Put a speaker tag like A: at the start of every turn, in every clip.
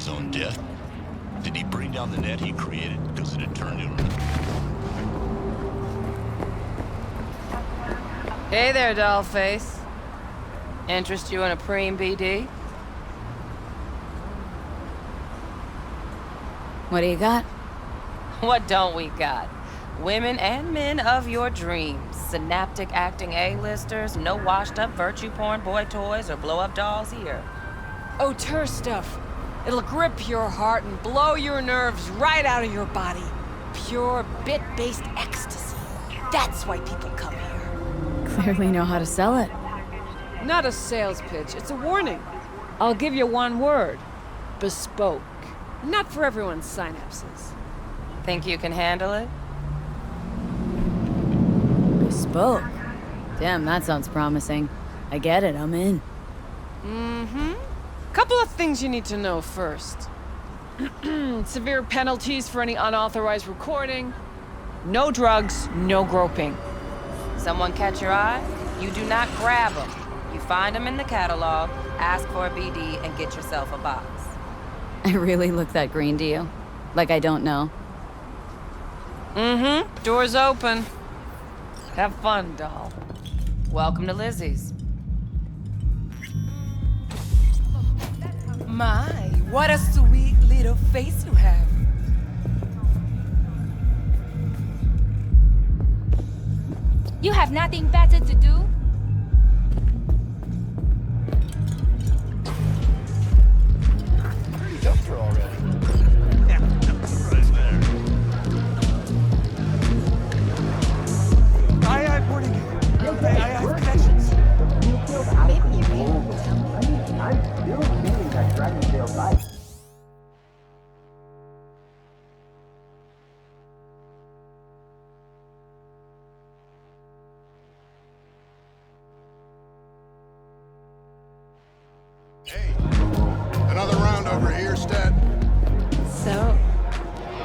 A: his own death? Did he bring down the net he created because it had turned him?
B: Hey there, dollface. Interest you in a preem BD?
C: What do you got?
B: What don't we got? Women and men of your dreams. Synaptic acting A-listers, no washed-up virtue porn boy toys or blow-up dolls here.
D: Auteur stuff. It'll grip your heart and blow your nerves right out of your body. Pure bit-based ecstasy. That's why people come here.
C: Clearly know how to sell it.
D: Not a sales pitch, it's a warning. I'll give you one word. Bespoke. Not for everyone's synapses.
B: Think you can handle it?
C: Bespoke. Damn, that sounds promising. I get it, I'm in.
D: Mm-hmm. Couple of things you need to know first. Severe penalties for any unauthorized recording. No drugs, no groping.
B: Someone catch your eye? You do not grab them. You find them in the catalog, ask for a BD, and get yourself a box.
C: I really look that green to you? Like I don't know?
D: Mm-hmm. Door's open. Have fun, doll.
B: Welcome to Lizzie's.
E: My, what a sweet little face you have.
F: You have nothing better to do?
A: Dumped her already. Yeah, right there.
E: Aye, boarding. I have connections.
G: I'm still feeling that Dragon Tail vibe.
H: Hey, another round over here, Stat.
I: So,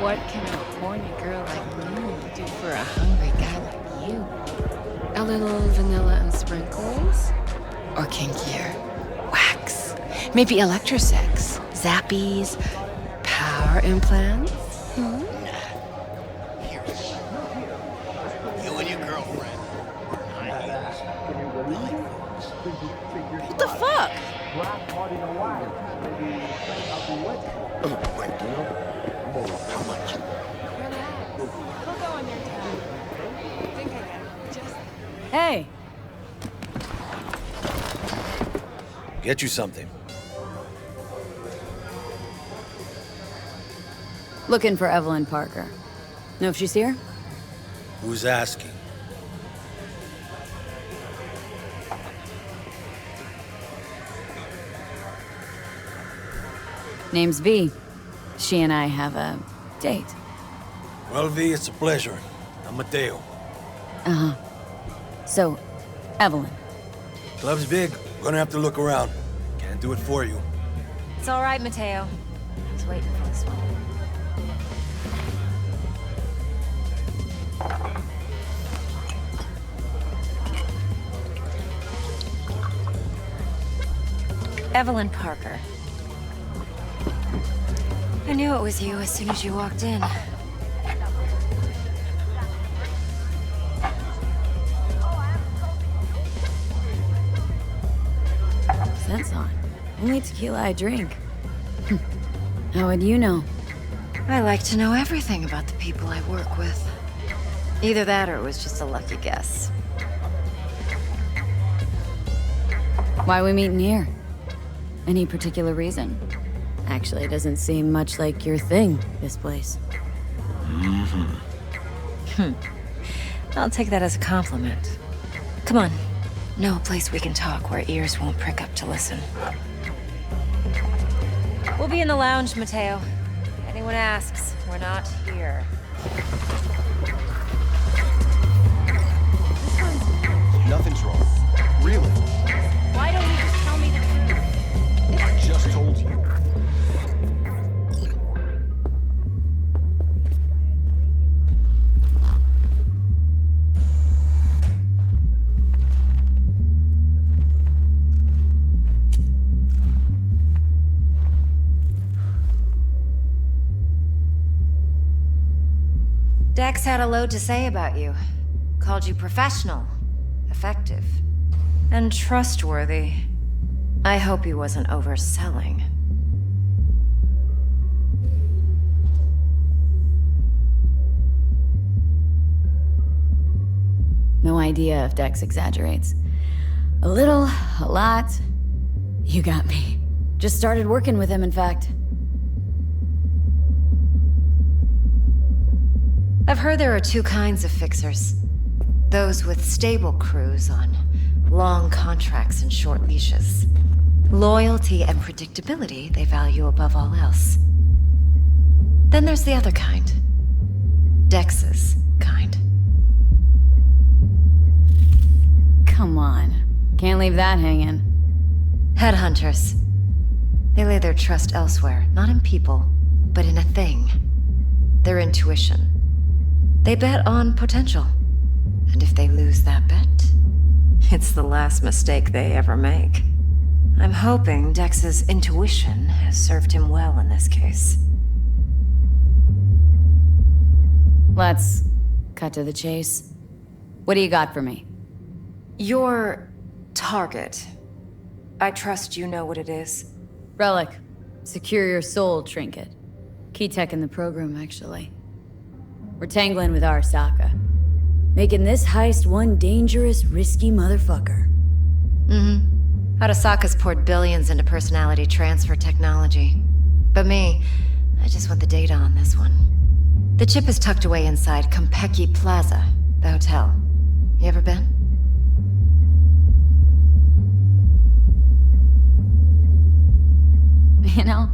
I: what can a horny girl like me do for a hungry guy like you? A little vanilla and sprinkles? Or kinkier? Wax? Maybe electrosex? Zappies? Power implants? Hmm?
A: You and your girlfriend.
B: What the fuck?
A: How much?
I: We'll go on your time. Think I got it. Just...
C: Hey!
J: Get you something.
C: Looking for Evelyn Parker. Know if she's here?
J: Who's asking?
C: Name's V. She and I have a date.
J: Well, V, it's a pleasure. I'm Mateo.
C: Uh-huh. So, Evelyn.
J: Club's big. Gonna have to look around. Can't do it for you.
F: It's all right, Mateo. I was waiting for this one. Evelyn Parker. I knew it was you as soon as you walked in.
C: Scent's on. Only tequila I drink. How would you know?
F: I like to know everything about the people I work with. Either that or it was just a lucky guess.
C: Why we meeting here? Any particular reason? Actually, it doesn't seem much like your thing, this place.
F: I'll take that as a compliment. Come on. Know a place we can talk where ears won't prick up to listen. We'll be in the lounge, Mateo. If anyone asks, we're not here.
H: Nothing's wrong. Really.
F: Why don't you just tell me the truth?
H: I just told you.
F: Dex had a load to say about you. Called you professional, effective, and trustworthy. I hope he wasn't overselling.
C: No idea if Dex exaggerates. A little, a lot. You got me. Just started working with him, in fact.
F: I've heard there are two kinds of fixers. Those with stable crews on long contracts and short leashes. Loyalty and predictability they value above all else. Then there's the other kind. Dex's kind.
C: Come on. Can't leave that hanging.
F: Headhunters. They lay their trust elsewhere, not in people, but in a thing. Their intuition. They bet on potential. And if they lose that bet, it's the last mistake they ever make. I'm hoping Dex's intuition has served him well in this case.
C: Let's cut to the chase. What do you got for me?
F: Your target. I trust you know what it is.
C: Relic. Secure your soul trinket. Key tech in the program, actually. We're tangling with Arasaka. Making this heist one dangerous, risky motherfucker.
F: Arasaka's poured billions into personality transfer technology. But me, I just want the data on this one. The chip is tucked away inside Konpeki Plaza, the hotel. You ever been?
C: You know,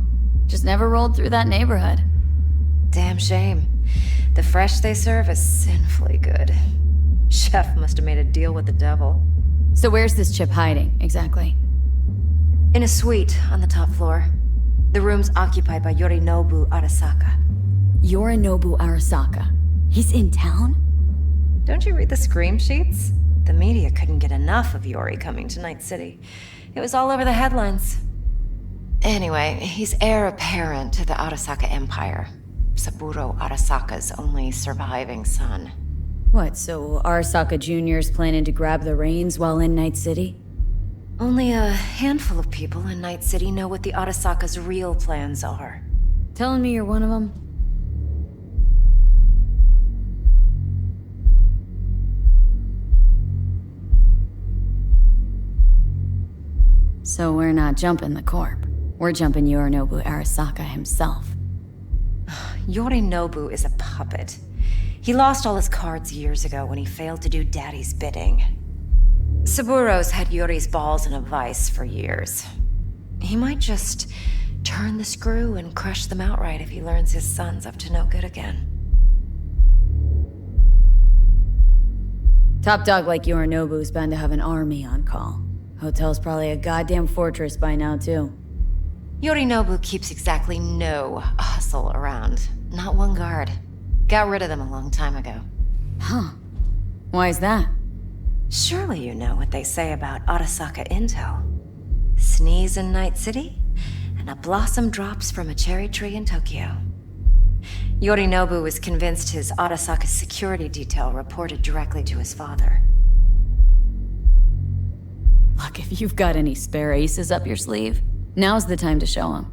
C: just never rolled through that neighborhood.
F: Damn shame. The fresh they serve is sinfully good. Chef must have made a deal with the devil.
C: So where's this chip hiding, exactly?
F: In a suite on the top floor. The room's occupied by Yorinobu Arasaka.
C: Yorinobu Arasaka? He's in town?
F: Don't you read the scream sheets? The media couldn't get enough of Yori coming to Night City. It was all over the headlines. Anyway, he's heir apparent to the Arasaka Empire. Saburo Arasaka's only surviving son.
C: What, so Arasaka Jr.'s planning to grab the reins while in Night City?
F: Only a handful of people in Night City know what the Arasaka's real plans are.
C: Telling me you're one of them? So we're not jumping the corp. We're jumping Yorinobu Arasaka himself.
F: Yorinobu is a puppet. He lost all his cards years ago when he failed to do Daddy's bidding. Saburo's had Yori's balls in a vice for years. He might just turn the screw and crush them outright if he learns his son's up to no good again.
C: Top dog like Yorinobu's bound to have an army on call. Hotel's probably a goddamn fortress by now, too.
F: Yorinobu keeps exactly no hustle around. Not one guard. Got rid of them a long time ago.
C: Huh. Why is that?
F: Surely you know what they say about Arasaka intel. Sneeze in Night City, and a blossom drops from a cherry tree in Tokyo. Yorinobu was convinced his Arasaka security detail reported directly to his father.
C: Look, if you've got any spare aces up your sleeve, now's the time to show them.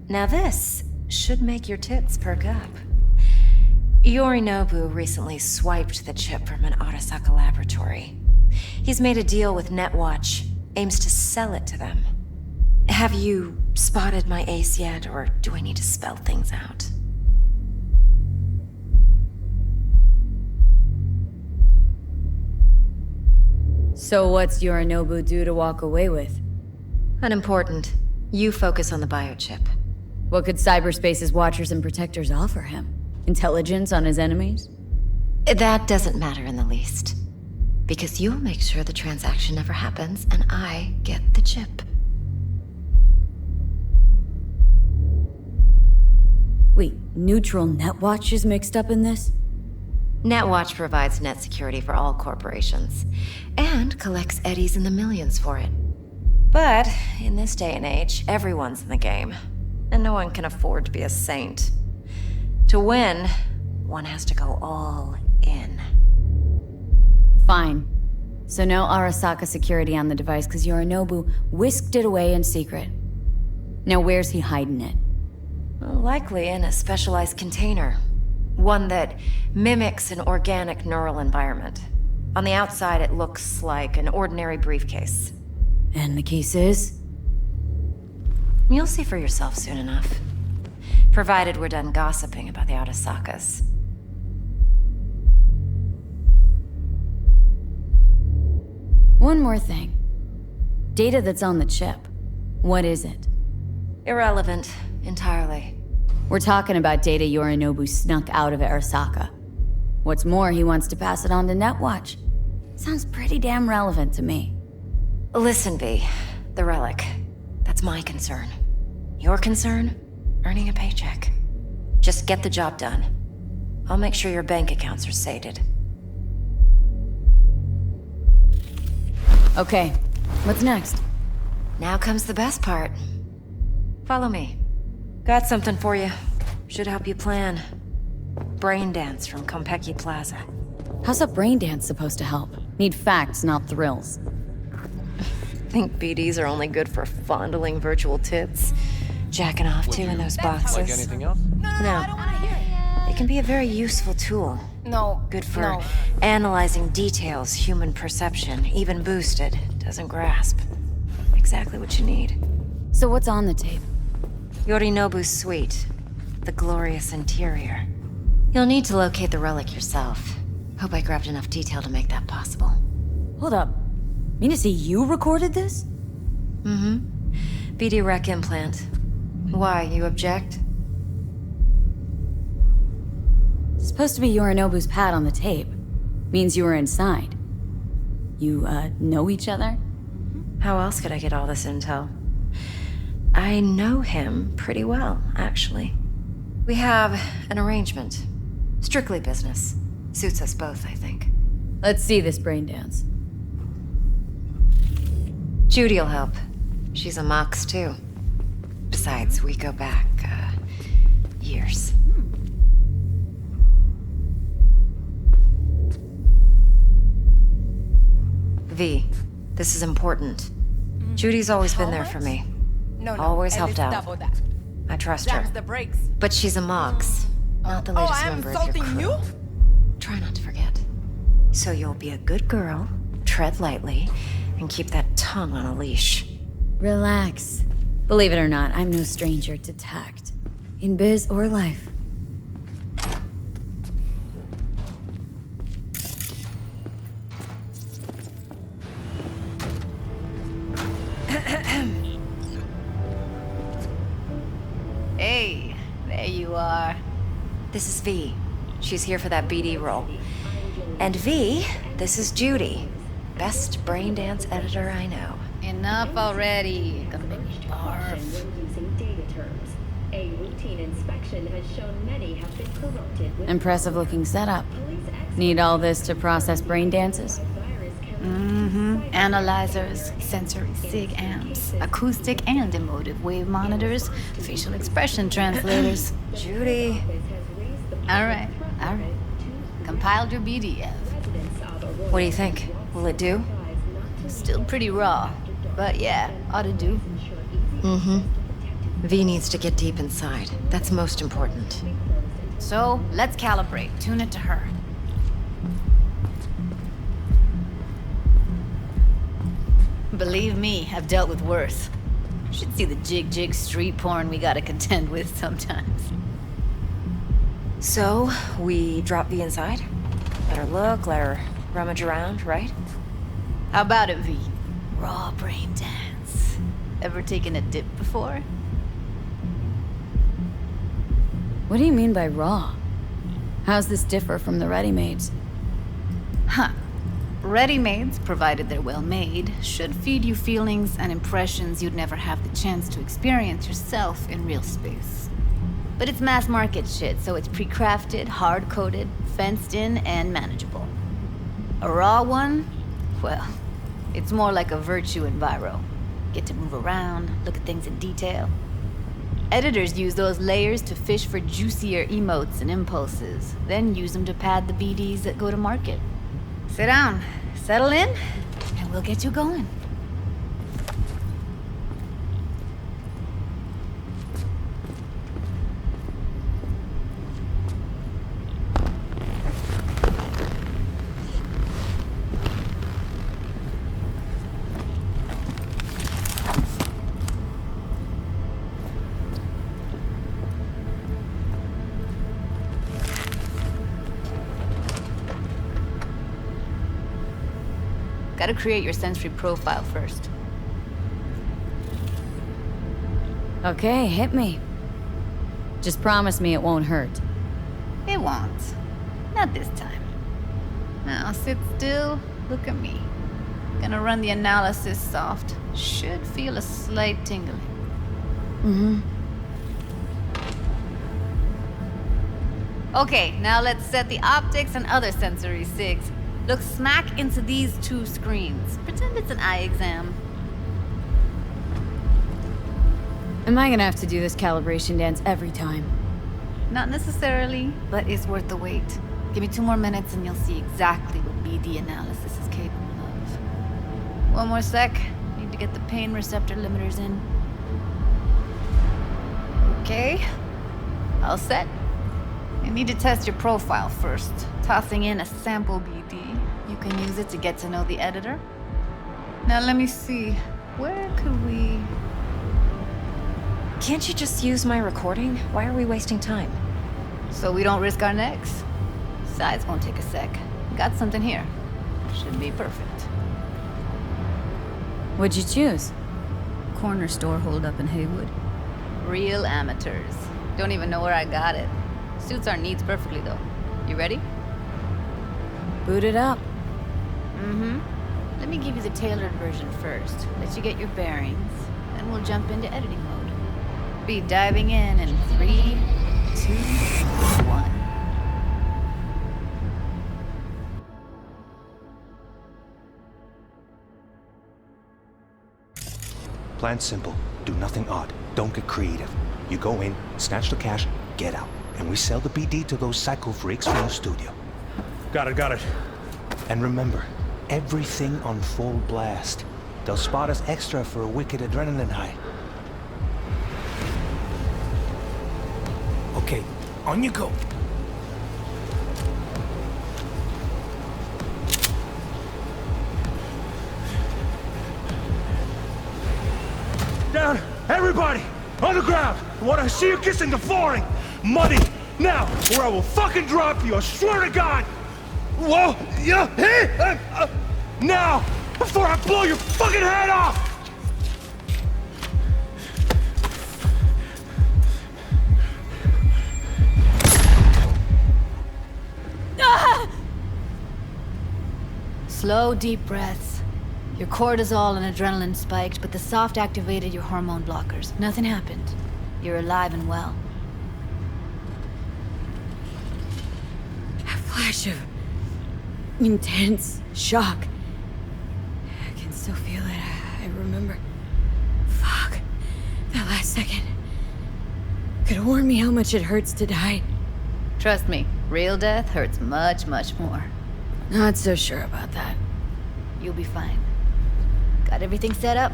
F: Now this should make your tits perk up. Yorinobu recently swiped the chip from an Arasaka laboratory. He's made a deal with Netwatch, aims to sell it to them. Have you spotted my ace yet, or do I need to spell things out?
C: So what's Yorinobu due to walk away with?
F: Unimportant. You focus on the biochip.
C: What could cyberspace's watchers and protectors offer him? Intelligence on his enemies?
F: That doesn't matter in the least. Because you'll make sure the transaction never happens, and I get the chip.
C: Wait, neutral Netwatch is mixed up in this?
F: Netwatch provides net security for all corporations, and collects eddies in the millions for it. But in this day and age, everyone's in the game, and no one can afford to be a saint. To win, one has to go all in.
C: Fine. So no Arasaka security on the device because Yorinobu whisked it away in secret. Now where's he hiding it?
F: Likely in a specialized container. One that mimics an organic neural environment. On the outside, it looks like an ordinary briefcase.
C: And the case is?
F: You'll see for yourself soon enough. Provided we're done gossiping about the Arasakas.
C: One more thing. Data that's on the chip. What is it?
F: Irrelevant, entirely.
C: We're talking about data Yorinobu snuck out of Arasaka. What's more, he wants to pass it on to Netwatch. Sounds pretty damn relevant to me.
F: Listen, V. The relic. That's my concern. Your concern? Earning a paycheck. Just get the job done. I'll make sure your bank accounts are sated.
C: Okay, what's next?
F: Now comes the best part. Follow me. Got something for you. Should help you plan. Brain dance from Konpeki Plaza.
C: How's a brain dance supposed to help? Need facts, not thrills.
F: Think BDs are only good for fondling virtual tits? Jacking off to in those boxes?
K: Like anything else?
F: No. It can be a very useful tool.
D: No.
F: Good for analyzing details human perception, even boosted, doesn't grasp. Exactly what you need.
C: So what's on the tape?
F: Yorinobu's suite. The glorious interior. You'll need to locate the relic yourself. Hope I grabbed enough detail to make that possible.
C: Hold up. Mean to say you recorded this?
F: Mm-hmm. BD rec implant. Why, you object?
C: It's supposed to be Yorinobu's pad on the tape. Means you were inside. You, know each other?
F: How else could I get all this intel? I know him pretty well, actually. We have an arrangement. Strictly business. Suits us both, I think.
C: Let's see this brain dance.
F: Judy'll help. She's a Mox, too. Besides, we go back, years. V, this is important. Judy's always been there for me. Always helped out. I trust her. But she's a Mox, not the latest member of your crew. Try not to forget. So you'll be a good girl, tread lightly, and keep that tongue on a leash.
C: Relax. Believe it or not, I'm no stranger to tact. In biz or life.
L: Hey, there you are.
F: This is V. She's here for that BD role. And V, this is Judy. Best brain dance editor I know.
L: Enough already. Gonna make me barf.
M: Using data terms. A routine inspection has shown many have been corrupted with
C: Impressive looking setup. Need all this to process brain dances?
L: Analyzers, sensory sig amps, acoustic and emotive wave monitors, facial expression translators.
F: Judy.
L: Alright. Compiled your BDF.
F: What do you think? Will it do?
L: Still pretty raw, but yeah, ought to do.
F: V needs to get deep inside. That's most important.
L: So, let's calibrate. Tune it to her. Believe me, I've dealt with worse. Should see the jig street porn we gotta contend with sometimes.
F: So, we drop V inside? Let her look, let her rummage around, right?
L: How about it, V? Raw brain dance. Ever taken a dip before?
C: What do you mean by raw? How's this differ from the ready-mades?
L: Ready-mades, provided they're well made, should feed you feelings and impressions you'd never have the chance to experience yourself in real space. But it's mass market shit, so it's pre-crafted, hard-coded, fenced in, and manageable. A raw one? Well, it's more like a virtue enviro. Get to move around, look at things in detail. Editors use those layers to fish for juicier emotes and impulses, then use them to pad the BDs that go to market. Sit down, settle in, and we'll get you going. Gotta create your sensory profile first.
C: Okay, hit me. Just promise me it won't hurt.
L: It won't. Not this time. Now sit still, look at me. Gonna run the analysis soft. Should feel a slight tingling.
C: Mm-hmm.
L: Okay, now let's set the optics and other sensory sigs. Look smack into these two screens. Pretend it's an eye exam.
C: Am I gonna have to do this calibration dance every time?
L: Not necessarily, but it's worth the wait. Give me 2 more minutes and you'll see exactly what BD analysis is capable of. 1 more sec. Need to get the pain receptor limiters in. Okay. All set. You need to test your profile first. Tossing in a sample BD. You can use it to get to know the editor. Now let me see. Where could we...
F: Can't you just use my recording? Why are we wasting time?
L: So we don't risk our necks. Besides, won't take a sec. Got something here. Should be perfect.
C: What'd you choose?
L: Corner store holdup in Haywood. Real amateurs. Don't even know where I got it. Suits our needs perfectly, though. You ready?
C: Boot it up.
L: Mm-hmm. Let me give you the tailored version first. Let you get your bearings. Then we'll jump into editing mode. Be diving in 3, 2, 1.
K: Plan simple. Do nothing odd. Don't get creative. You go in, snatch the cash, get out. And we sell the BD to those psycho freaks from the studio.
J: Got it.
K: And remember, everything on full blast. They'll spot us extra for a wicked adrenaline high.
J: Okay, on you go. Down! Everybody! On the ground! I want to see you kissing the flooring! Money! Now! Or I will fucking drop you, I swear to God! Whoa! Yeah! Hey! Now! Before I blow your fucking head off!
L: Slow, deep breaths. Your cortisol and adrenaline spiked, but the soft activated your hormone blockers. Nothing happened. You're alive and well.
C: A flash of intense shock. I can still feel it. I remember. Fuck. That last second. Could have warned me how much it hurts to die.
L: Trust me, real death hurts much, much more.
C: Not so sure about that.
L: You'll be fine. Got everything set up?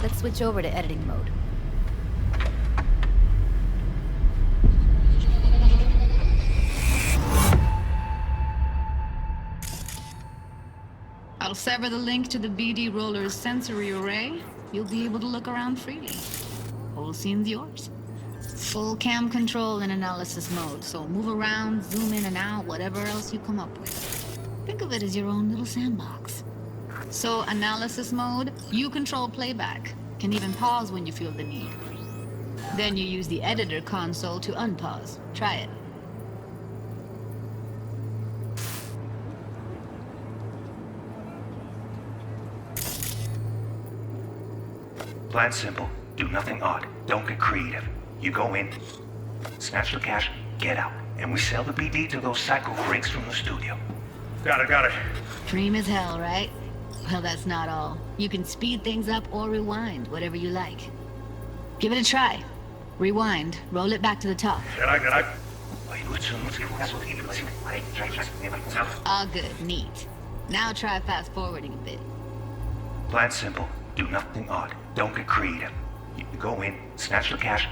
L: Let's switch over to editing mode. I'll sever the link to the BD Roller's sensory array. You'll be able to look around freely. Whole scene's yours. Full cam control in analysis mode, so move around, zoom in and out, whatever else you come up with. Think of it as your own little sandbox. So, analysis mode, you control playback. Can even pause when you feel the need. Then you use the editor console to unpause. Try it.
K: Plan simple. Do nothing odd. Don't get creative. You go in, snatch the cash, get out. And we sell the BD to those psycho freaks from the studio.
J: Got it.
L: Dream as hell, right? Well, that's not all. You can speed things up or rewind, whatever you like. Give it a try. Rewind. Roll it back to the top. All good. Neat. Now try fast forwarding a bit.
K: Plan simple. Do nothing odd. Don't get creative. You go in, snatch the cash,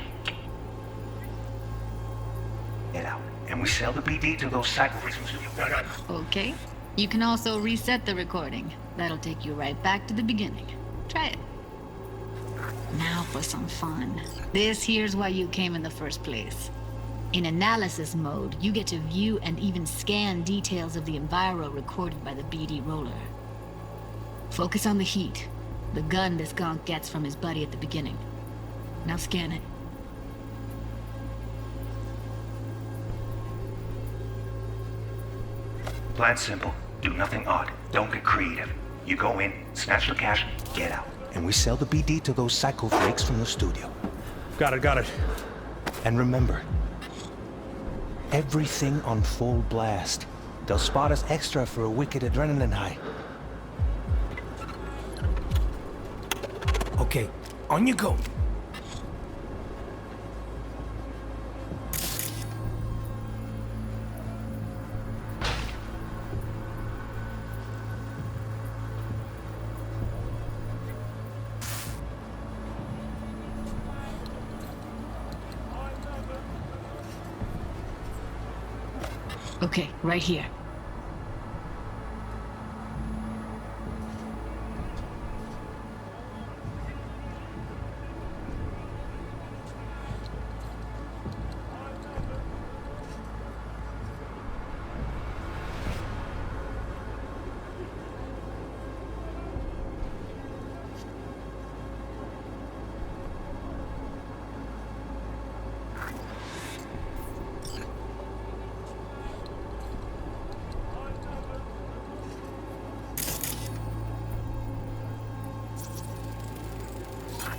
K: get out. And we sell the BD to those cyber freaks from the studio.
L: Okay. You can also reset the recording. That'll take you right back to the beginning. Try it. Now for some fun. This here's why you came in the first place. In analysis mode, you get to view and even scan details of the enviro recorded by the BD roller. Focus on the heat, the gun this gonk gets from his buddy at the beginning. Now scan it.
K: Plan simple. Do nothing odd. Don't get creative. You go in, snatch the cash, get out. And we sell the BD to those psycho freaks from the studio.
J: Got it.
K: And remember, everything on full blast. They'll spot us extra for a wicked adrenaline high.
J: Okay, on you go.
L: Okay, right here.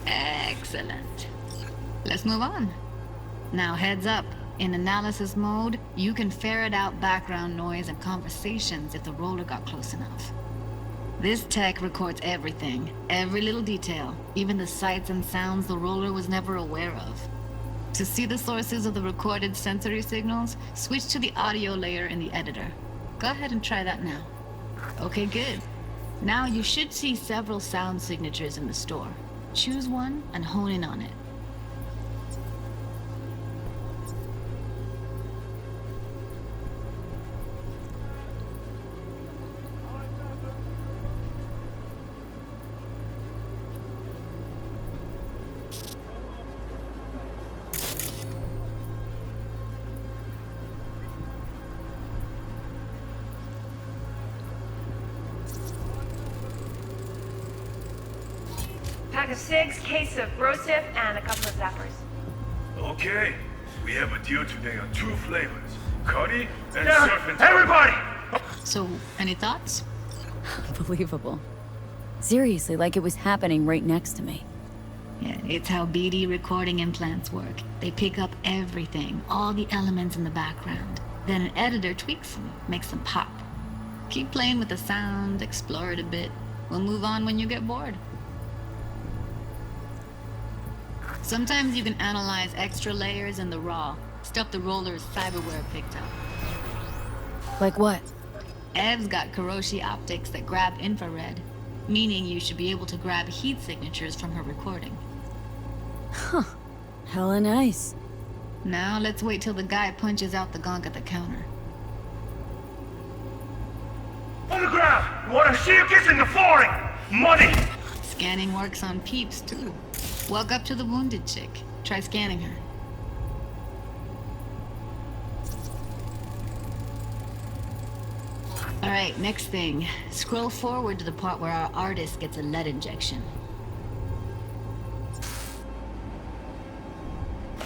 L: Excellent. Let's move on. Now heads up. In analysis mode, you can ferret out background noise and conversations if the roller got close enough. This tech records everything, every little detail, even the sights and sounds the roller was never aware of. To see the sources of the recorded sensory signals, switch to the audio layer in the editor. Go ahead and try that now. Okay, good. Now you should see several sound signatures in the store. Choose one and hone in on it.
N: Pack of cigs, case of Brosif, and a couple of zappers.
J: Okay, we have a deal today on 2 flavors. Cuddy and surf and everybody!
L: So, any thoughts?
C: Unbelievable. Seriously, like it was happening right next to me.
L: Yeah, it's how BD recording implants work. They pick up everything, all the elements in the background. Then an editor tweaks them, makes them pop. Keep playing with the sound, explore it a bit. We'll move on when you get bored. Sometimes you can analyze extra layers in the raw, stuff the roller's cyberware picked up.
C: Like what?
L: Ev's got Kiroshi optics that grab infrared, meaning you should be able to grab heat signatures from her recording.
C: Huh. Hella nice.
L: Now let's wait till the guy punches out the gonk at the counter.
J: On the ground! Wanna see you kissing the flooring! Money!
L: Scanning works on peeps, too. Walk up to the wounded chick. Try scanning her. Alright, next thing. Scroll forward to the part where our artist gets a lead injection.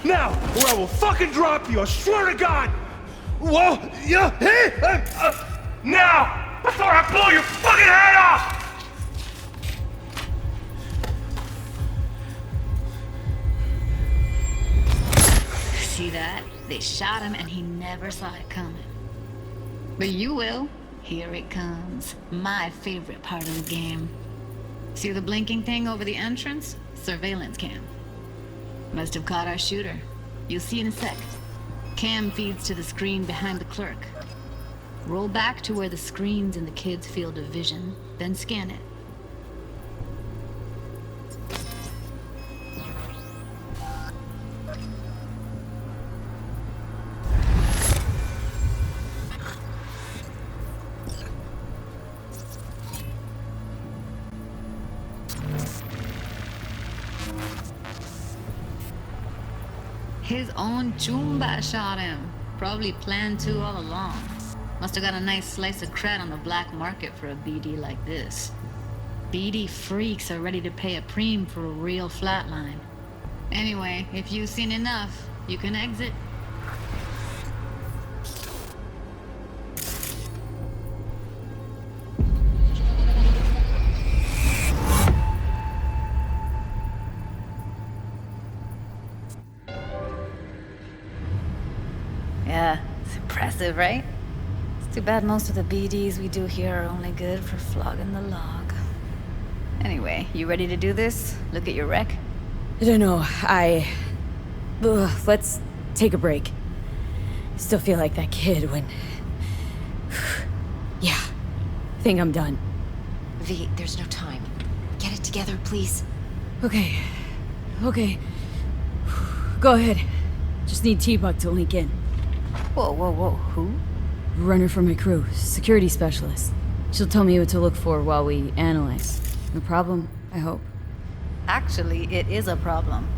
J: Now, or I will fucking drop you, I swear to God! Whoa, yeah, hey, now! Before I blow your fucking head off!
L: See that? They shot him and he never saw it coming. But you will. Here it comes. My favorite part of the game. See the blinking thing over the entrance? Surveillance cam. Must have caught our shooter. You'll see in a sec. Cam feeds to the screen behind the clerk. Roll back to where the screen's in the kid's field of vision, then scan it. His own Chumba shot him. Probably planned to all along. Must have got a nice slice of cred on the black market for a BD like this. BD freaks are ready to pay a preem for a real flatline. Anyway, if you've seen enough, you can exit. Yeah, it's impressive, right? It's too bad most of the BDs we do here are only good for flogging the log. Anyway, you ready to do this? Look at your rec?
C: I don't know, let's take a break. Still feel like that kid when... Yeah, think I'm done.
F: V, there's no time. Get it together, please.
C: Okay. Go ahead. Just need T-Bug to link in.
L: Whoa, who?
C: Runner from my crew, security specialist. She'll tell me what to look for while we analyze. No problem, I hope.
L: Actually, it is a problem.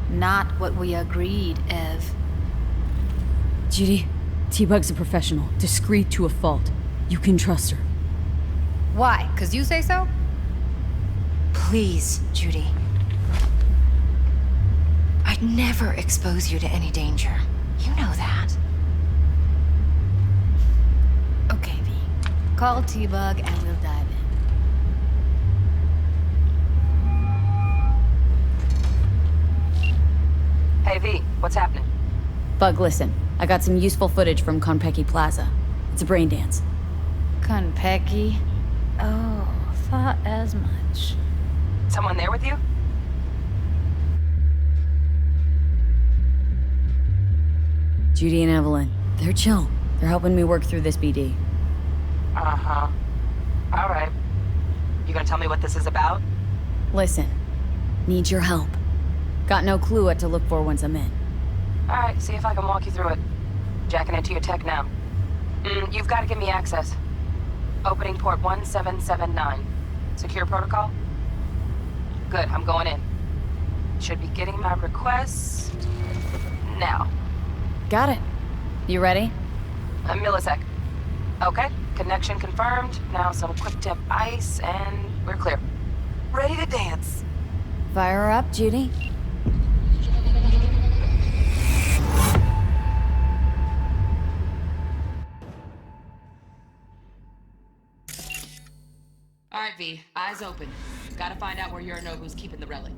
L: Not what we agreed, Ev.
C: Judy, T-Bug's a professional, discreet to a fault. You can trust her.
L: Why? 'Cause you say so?
F: Please, Judy. I'd never expose you to any danger. You know that.
L: Okay, V. Call T-Bug and we'll dive in.
B: Hey, V, what's happening?
C: Bug, listen. I got some useful footage from Konpeki Plaza. It's a brain dance.
L: Konpeki? Oh, thought as much.
B: Someone there with you?
C: Judy and Evelyn. They're chill. They're helping me work through this BD.
B: Uh-huh. All right. You gonna tell me what this is about?
C: Listen. Need your help. Got no clue what to look for once I'm in.
B: All right, see if I can walk you through it. Jacking into your tech now. You've got to give me access. Opening port 1779. Secure protocol? Good, I'm going in. Should be getting my request now.
C: Got it. You ready?
B: A millisec. Okay, connection confirmed. Now some quick tip ice, and we're clear. Ready to dance.
C: Fire her up, Judy.
O: All right, V. Eyes open. Gotta find out where Yorinobu's keeping the relic.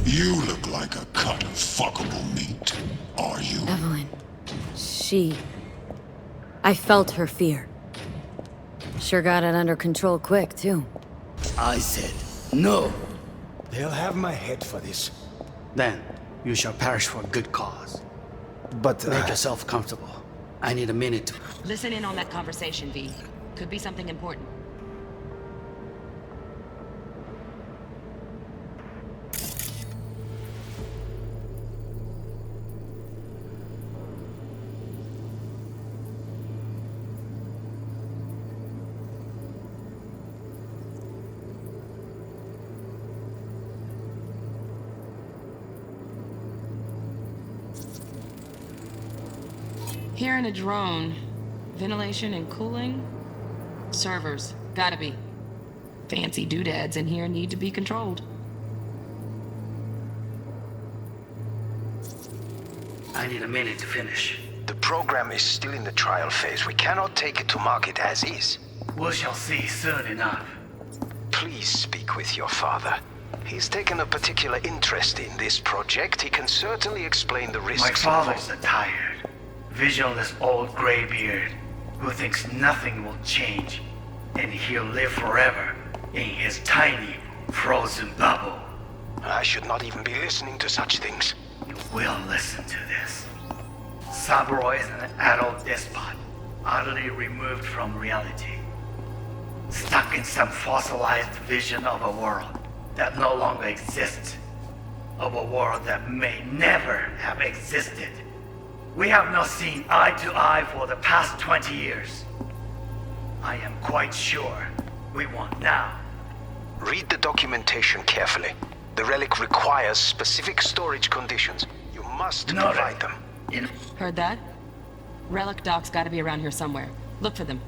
H: You look like a cut of fuckable meat. Are you?
C: Evelyn. I felt her fear. Sure got it under control quick, too.
P: I said, no. They'll have my head for this. Then, you shall perish for a good cause. But make yourself comfortable. I need a minute to...
O: Listen in on that conversation, V. Could be something important. Here in a drone, ventilation and cooling, servers, gotta be. Fancy doodads in here need to be controlled.
P: I need a minute to finish.
Q: The program is still in the trial phase. We cannot take it to market as is.
P: We shall see soon enough.
Q: Please speak with your father. He's taken a particular interest in this project. He can certainly explain the risks.
K: My father's a tired, visionless old graybeard who thinks nothing will change.
R: and he'll live forever in his tiny, frozen bubble.
Q: I should not even be listening to such things.
R: You will listen to this. Saburo is an adult despot, utterly removed from reality. Stuck in some fossilized vision of a world that no longer exists. Of a world that may never have existed. We have not seen eye to eye for the past 20 years. I am quite sure we won't now.
Q: Read the documentation carefully. The relic requires specific storage conditions. You must provide them.
O: Heard that? Relic docs gotta be around here somewhere. Look for them.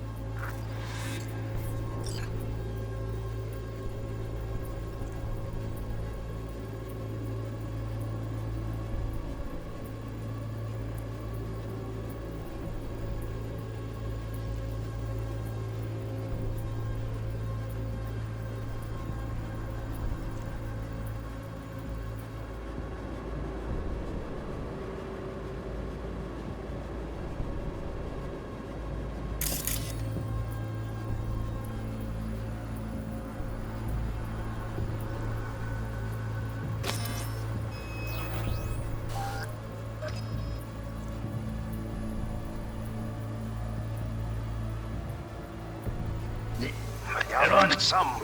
Q: Some.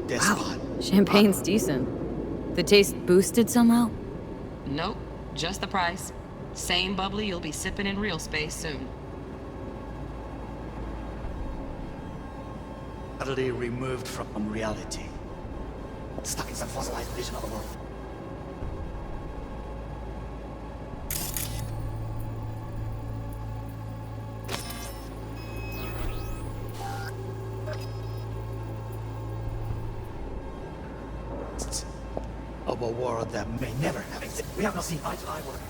C: Wow, champagne's decent. The taste boosted somehow?
O: Nope, just the price. Same bubbly you'll be sipping in real space soon.
P: Utterly removed from reality. Stuck in some fossilized vision of the world. Of a world that may never have existed. We have not seen eye to eye with.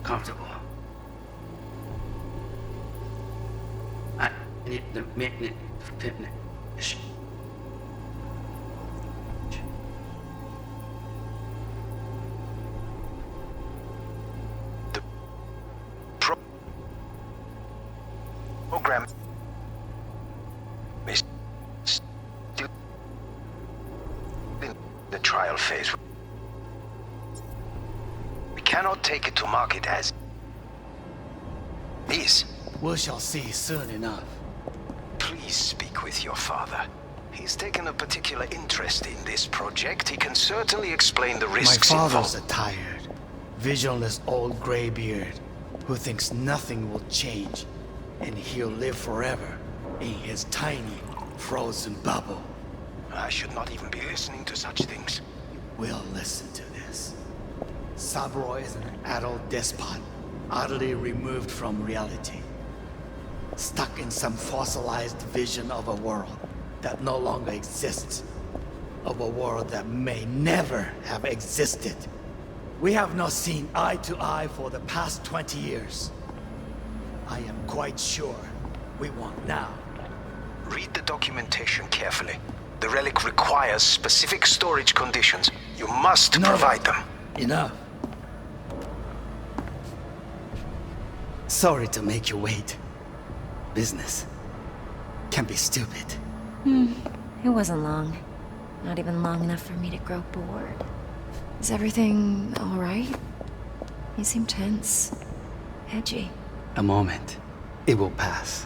P: Comfortable. I need the minute finish.
Q: The program is still in the trial phase. We cannot take it to market as is.
P: We shall see soon enough.
Q: Please speak with your father. He's taken a particular interest in this project. He can certainly explain the risks involved.
P: My father's a tired, visionless old graybeard who thinks nothing will change, and he'll live forever in his tiny, frozen bubble.
Q: I should not even be listening to such things.
P: We'll listen to this. Saburo is an adult despot, utterly removed from reality. stuck in some fossilized vision of a world that no longer exists, of a world that may never have existed. We have not seen eye to eye for the past 20 years. I am quite sure we want now.
Q: Read the documentation carefully. The relic requires specific storage conditions. You must provide them.
P: Enough. Sorry to make you wait. Business can be stupid.
F: It wasn't long. Not even long enough for me to grow bored. Is everything all right? You seem tense. Edgy.
P: A moment. It will pass.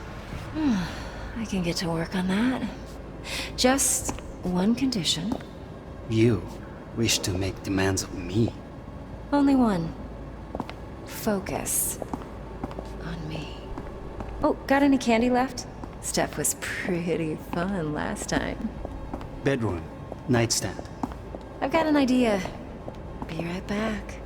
F: I can get to work on that. Just one condition.
P: You wish to make demands of me.
F: Only one. Focus on me. Oh, got any candy left? Stuff was pretty fun last time.
P: Bedroom. Nightstand.
F: I've got an idea. Be right back.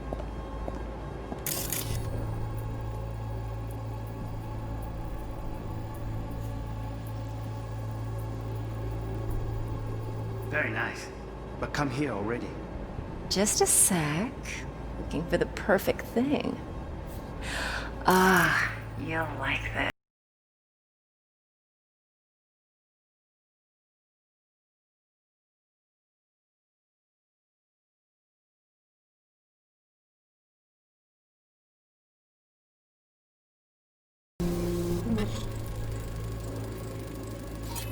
P: Very nice. But come here already.
F: Just a sec. Looking for the perfect thing. Ah, you'll like this.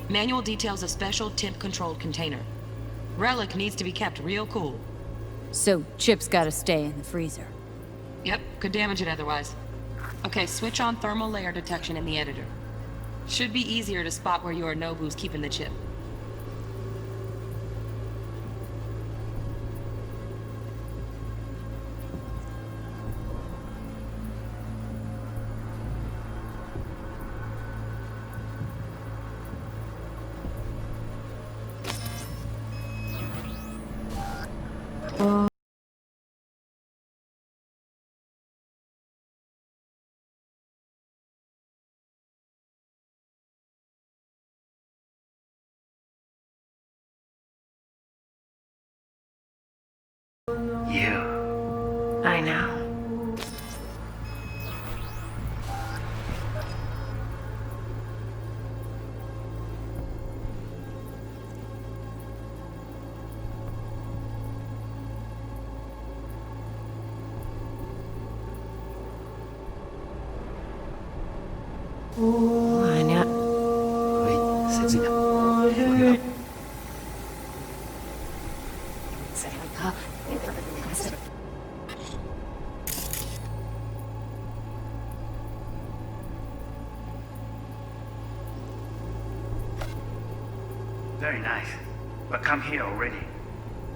O: Manual details a special temp-controlled container. Relic needs to be kept real cool.
C: So, Chip's gotta stay in the freezer.
O: Yep, could damage it otherwise. Okay, switch on thermal layer detection in the editor. Should be easier to spot where Yorinobu's keeping the chip.
Q: You.
F: I know. Anya.
P: Wait, sit down.
R: Very nice. But come here already.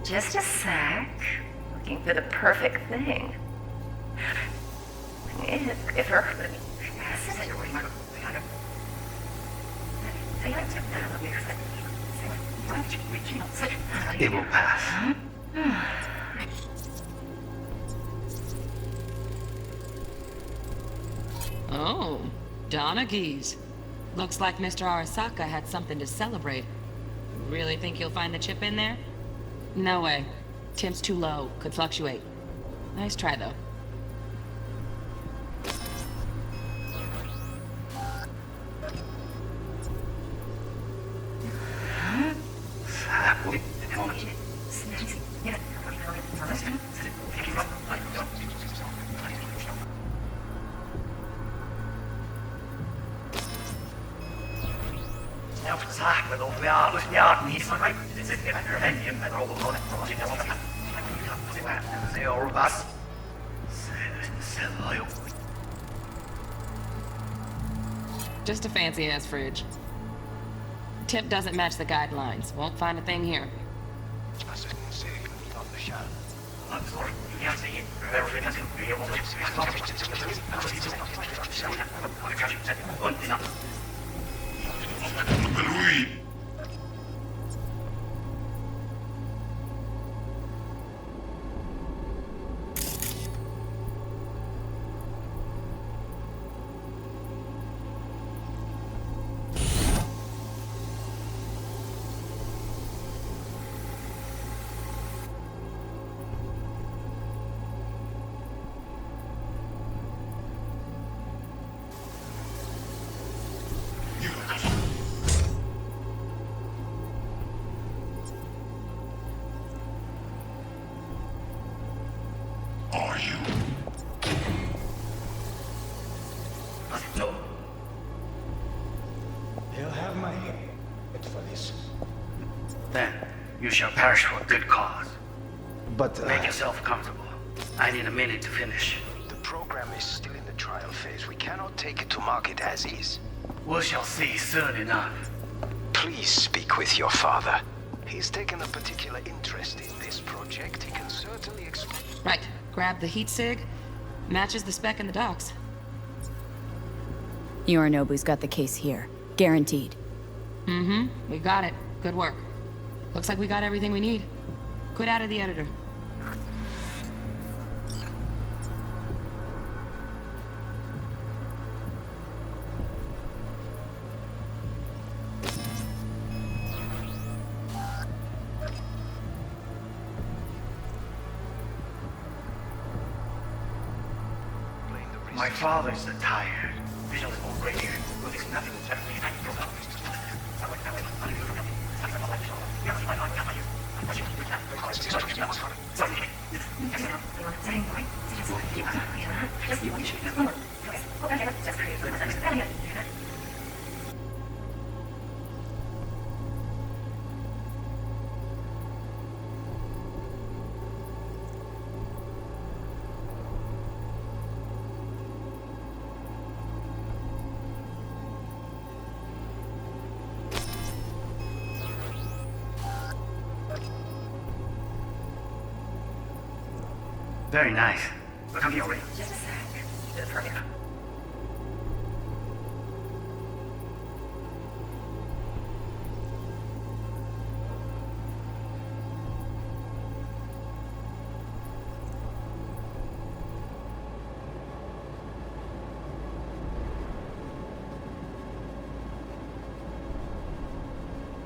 F: Just a sec. Looking for the perfect thing. If her...
Q: It will pass.
O: Oh, Donaghys. Looks like Mr. Arasaka had something to celebrate. Really think you'll find the chip in there? No way. Temp's too low. Could fluctuate. Nice try, though. Just a fancy-ass fridge. Tip doesn't match the guidelines. Won't find a thing here.
H: you?
R: No.
P: They'll have my head for this.
R: Then you shall perish for a good cause.
P: But,
R: Make yourself comfortable. I need a minute to finish.
Q: The program is still in the trial phase. We cannot take it to market as is.
R: We shall see soon enough.
Q: Please speak with your father. He's taken a particular interest in this project. He can certainly explain.
O: Right. Grab the heat sig. Matches the spec in the docs.
C: Yorinobu's got the case here. Guaranteed.
O: Mm-hmm. We got it. Good work. Looks like we got everything we need. Quit out of the editor.
R: My father's tired. Visual is all great here. With his nothing to Very nice. Come here, Ray. Just a sec. Just for you.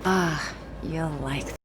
F: Ah, you'll like that.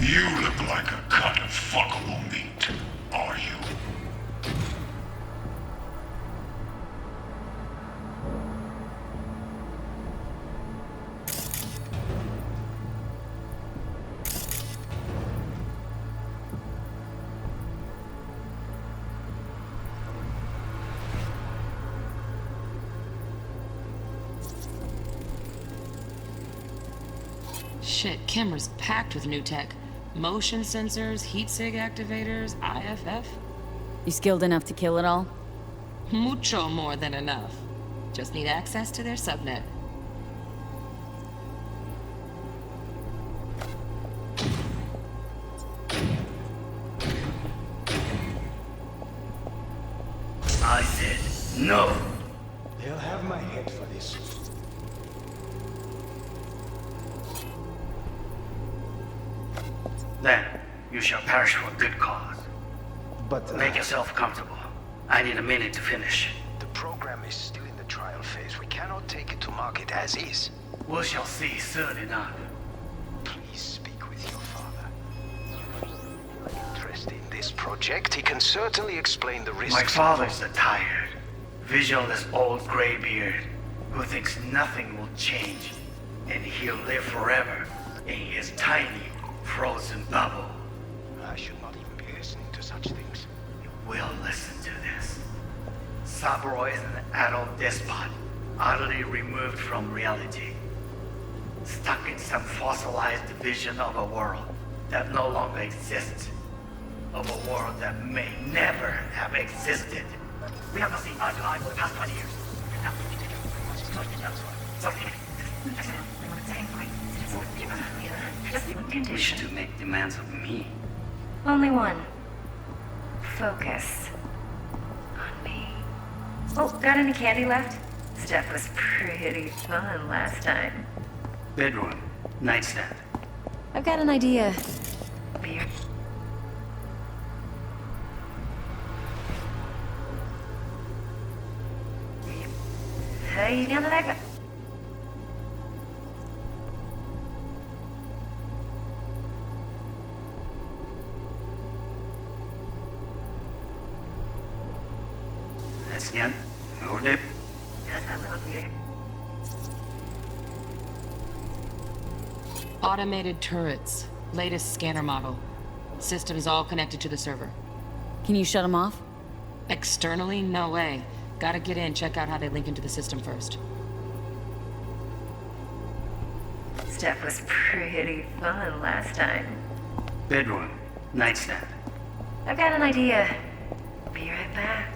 H: You look like a cut of fuckable meat, are you?
O: Shit, camera's packed with new tech. Motion sensors, heat sig activators, IFF.
C: You skilled enough to kill it all?
O: Mucho more than enough. Just need access to their subnet.
R: I said no.
P: They'll have my head for this.
R: Then you shall perish for a good cause.
P: But,
R: Make yourself comfortable. I need a minute to finish.
Q: The program is still in the trial phase. We cannot take it to market as is.
R: We shall see soon enough.
Q: Please speak with your father. Interest in this project, he can certainly explain the risks.
R: My father's tired, visionless old graybeard who thinks nothing will change, and he'll live forever in his tiny, frozen bubble.
Q: I should not even be listening to such things.
R: You will listen to this. Saburo is an adult despot, utterly removed from reality. Stuck in some fossilized vision of a world that no longer exists. Of a world that may never have existed. We have not seen eye to eye for the past 20 years. We should make demands of me.
M: Only one. Focus on me. Oh, got any candy left? Stuff was pretty fun last time.
R: Bedroom, nightstand.
F: I've got an idea.
M: Beer. Hey, you down to that?
R: That's the end. Hold it.
O: Automated turrets. Latest scanner model. Systems all connected to the server.
C: Can you shut them off?
O: Externally? No way. Gotta get in, check out how they link into the system first.
M: Stuff was pretty fun last time.
R: Bedroom, nightstand.
M: I've got an idea. Be right back.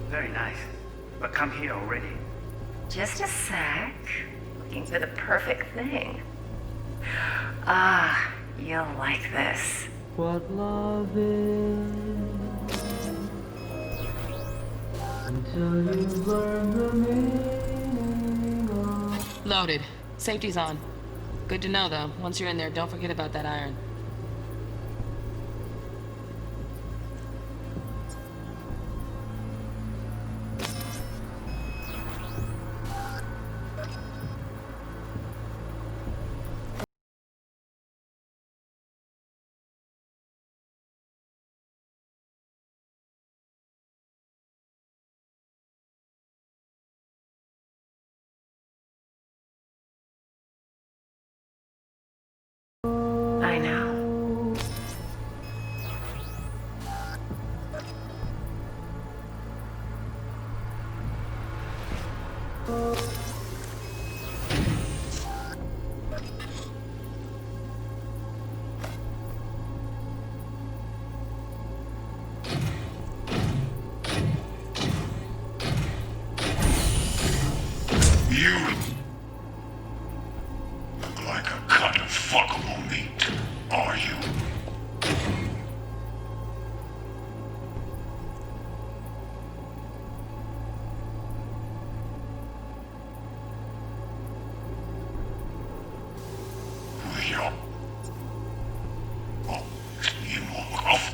R: Very nice. But come here already.
M: Just a sec. Looking for the perfect thing. Ah, you'll like this.
E: What love is until you learn the meaning of...
O: Loaded. Safety's on. Good to know, though. Once you're in there, don't forget about that iron.
M: I know.
H: You look like a cut of fuckable meat, are you? Ja. Oh, je mag af.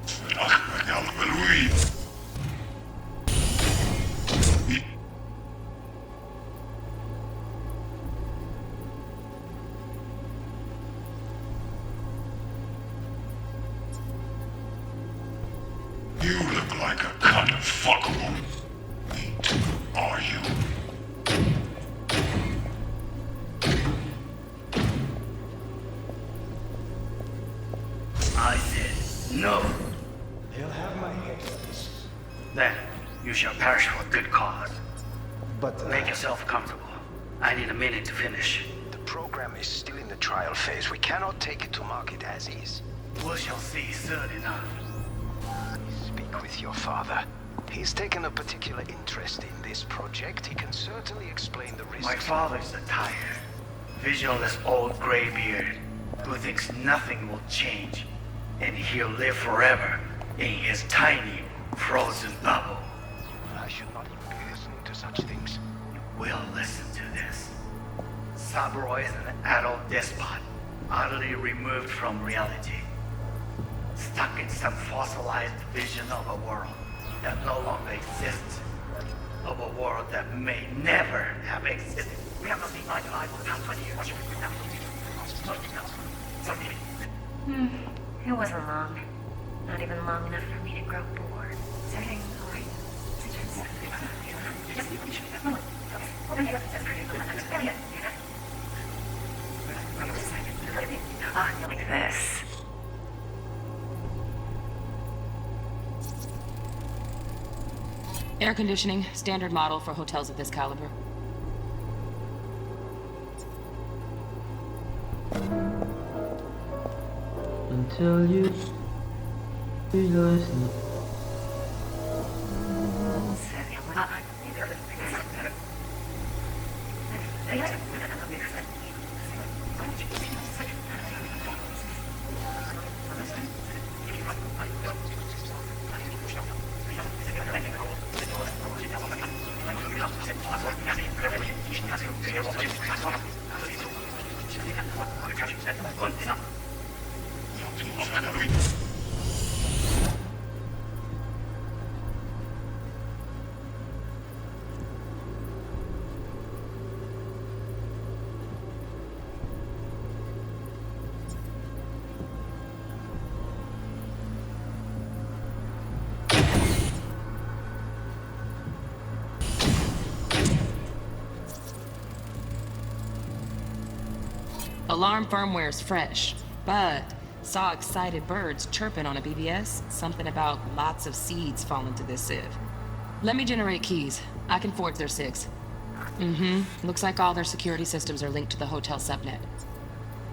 H: Vandaag ben je halleluja. You look like a cut of fuckable meat, are you?
R: I said no.
P: He'll have my head.
R: Then you shall perish for a good cause.
P: But
R: Make yourself comfortable. I need a minute to finish.
Q: The program is still in the trial phase. We cannot take it to market as is.
R: We shall see soon enough.
Q: Speak with your father. He's taken a particular interest in this project. He can certainly explain the risks.
R: My father's a tired, visionless old graybeard who thinks nothing will change, and he'll live forever in his tiny, frozen bubble.
Q: I should not even be listening to such things.
R: You will listen to this. Cyberpunk is an adult despot, utterly removed from reality. Stuck in some fossilized vision of a world that no longer exists. Of a world that may never have existed. We have not seen eye to eye for the past 20 years.
M: It wasn't long. Not even long enough for me to grow bored. Starting like this.
O: Air conditioning, standard model for hotels of this caliber.
E: Until you realize
O: Alarm firmware's fresh, but saw excited birds chirping on a BBS. Something about lots of seeds falling to this sieve. Let me generate keys. I can forge their SIGs. Looks like all their security systems are linked to the hotel subnet.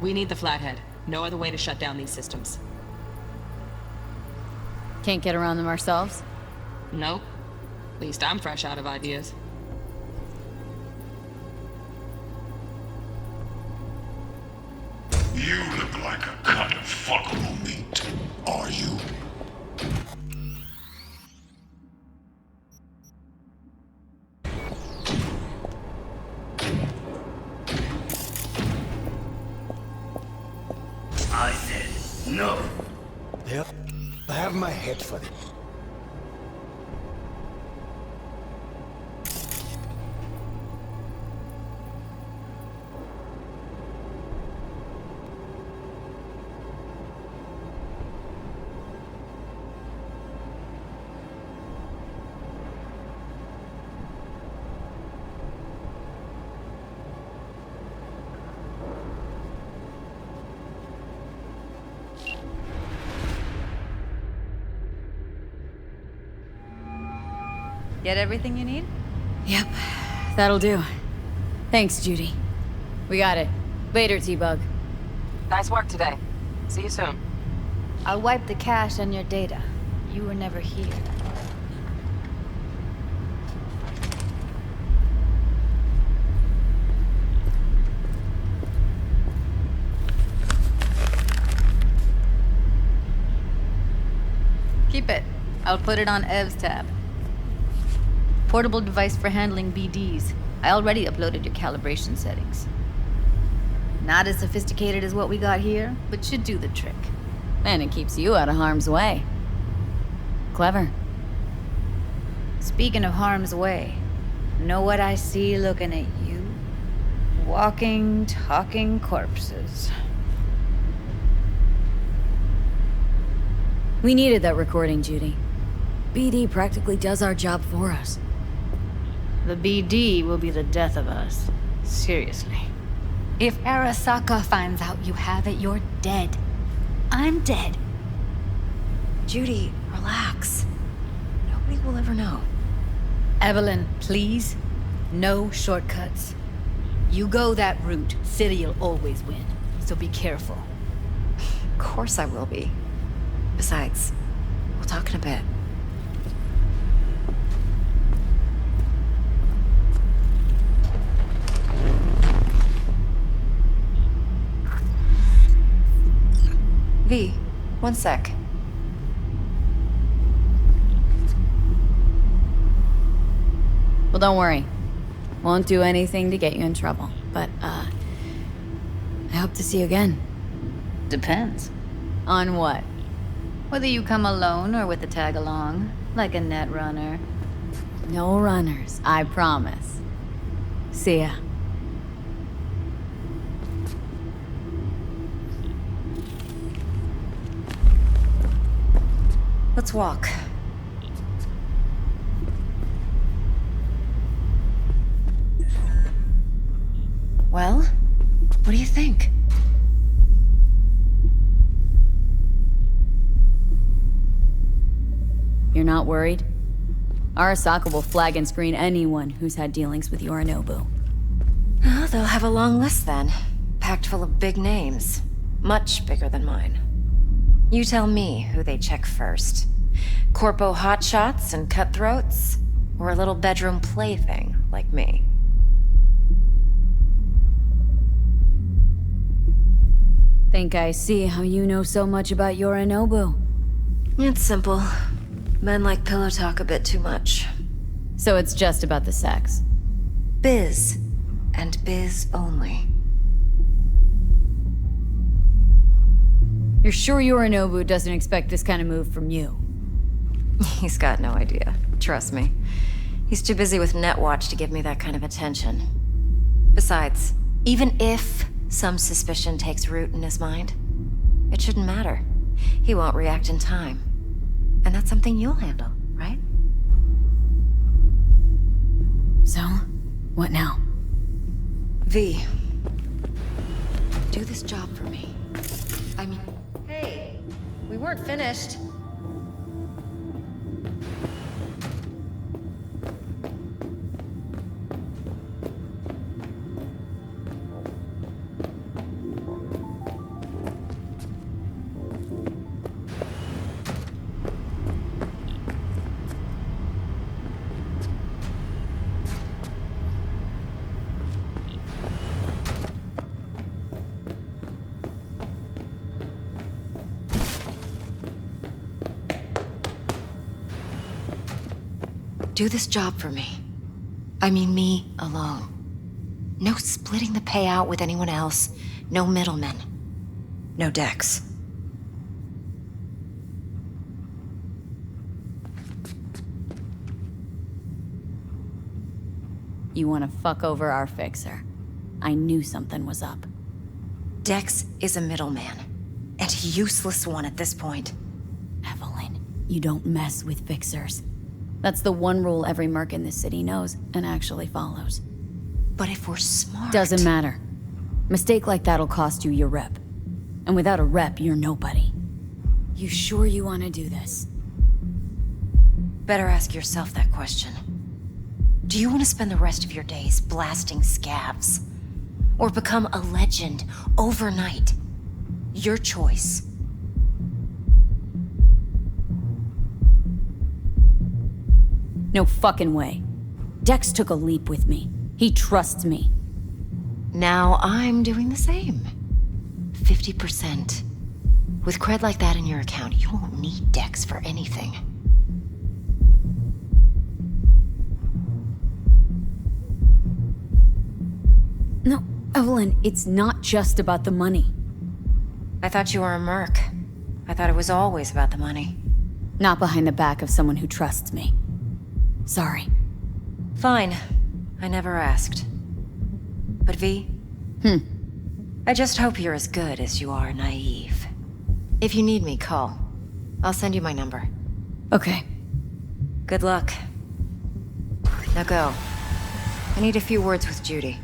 O: We need the Flathead. No other way to shut down these systems.
C: Can't get around them ourselves?
O: Nope. At least I'm fresh out of ideas.
H: You look like a cut of fuckable meat. Are you?
R: I said no.
P: Yep. I have my head for it.
L: Get everything you need?
C: Yep, that'll do. Thanks, Judy. We got it. Later, T-Bug.
B: Nice work today. See you soon.
L: I'll wipe the cache on your data. You were never here. Keep it. I'll put it on Ev's tab. Portable device for handling BDs. I already uploaded your calibration settings. Not as sophisticated as what we got here, but should do the trick.
C: And it keeps you out of harm's way. Clever.
L: Speaking of harm's way, know what I see looking at you? Walking, talking corpses.
C: We needed that recording, Judy. BD practically does our job for us.
L: The BD will be the death of us. Seriously. If Arasaka finds out you have it, you're dead. I'm dead.
F: Judy, relax. Nobody will ever know.
L: Evelyn, please. No shortcuts. You go that route, City'll always win. So be careful.
F: Of course I will be. Besides, we'll talk in a bit. V, one sec.
C: Well, don't worry. Won't do anything to get you in trouble. But, I hope to see you again.
L: Depends.
C: On what?
L: Whether you come alone or with a tag along, like a net runner.
C: No runners, I promise. See ya.
F: Let's walk. Well, what do you think?
C: You're not worried? Arasaka will flag and screen anyone who's had dealings with Yorinobu.
F: Oh, they'll have a long list then. Packed full of big names. Much bigger than mine. You tell me who they check first. Corpo hotshots and cutthroats? Or a little bedroom plaything like me?
C: Think I see how you know so much about Yorinobu.
F: It's simple. Men like pillow talk a bit too much.
C: So it's just about the sex.
F: Biz. And biz only.
C: You're sure Yorinobu doesn't expect this kind of move from you?
F: He's got no idea. Trust me. He's too busy with Netwatch to give me that kind of attention. Besides, even if some suspicion takes root in his mind, it shouldn't matter. He won't react in time. And that's something you'll handle, right?
C: So, what now?
F: V, do this job for me. I mean, hey, we weren't finished. Do this job for me. I mean me alone. No splitting the payout with anyone else. No middlemen. No Dex.
C: You want to fuck over our fixer. I knew something was up.
F: Dex is a middleman. And a useless one at this point.
C: Evelyn, you don't mess with fixers. That's the one rule every merc in this city knows and actually follows.
F: But if we're smart...
C: Doesn't matter. Mistake like that'll cost you your rep. And without a rep, you're nobody. You sure you want to do this?
F: Better ask yourself that question. Do you want to spend the rest of your days blasting scavs? Or become a legend overnight? Your choice.
C: No fucking way. Dex took a leap with me. He trusts me.
F: Now I'm doing the same. 50%. With cred like that in your account, you won't need Dex for anything.
C: No, Evelyn, it's not just about the money.
F: I thought you were a merc. I thought it was always about the money.
C: Not behind the back of someone who trusts me. Sorry.
F: Fine. I never asked. But V? I just hope you're as good as you are naive. If you need me, call. I'll send you my number.
C: Okay.
F: Good luck. Now go. I need a few words with Judy.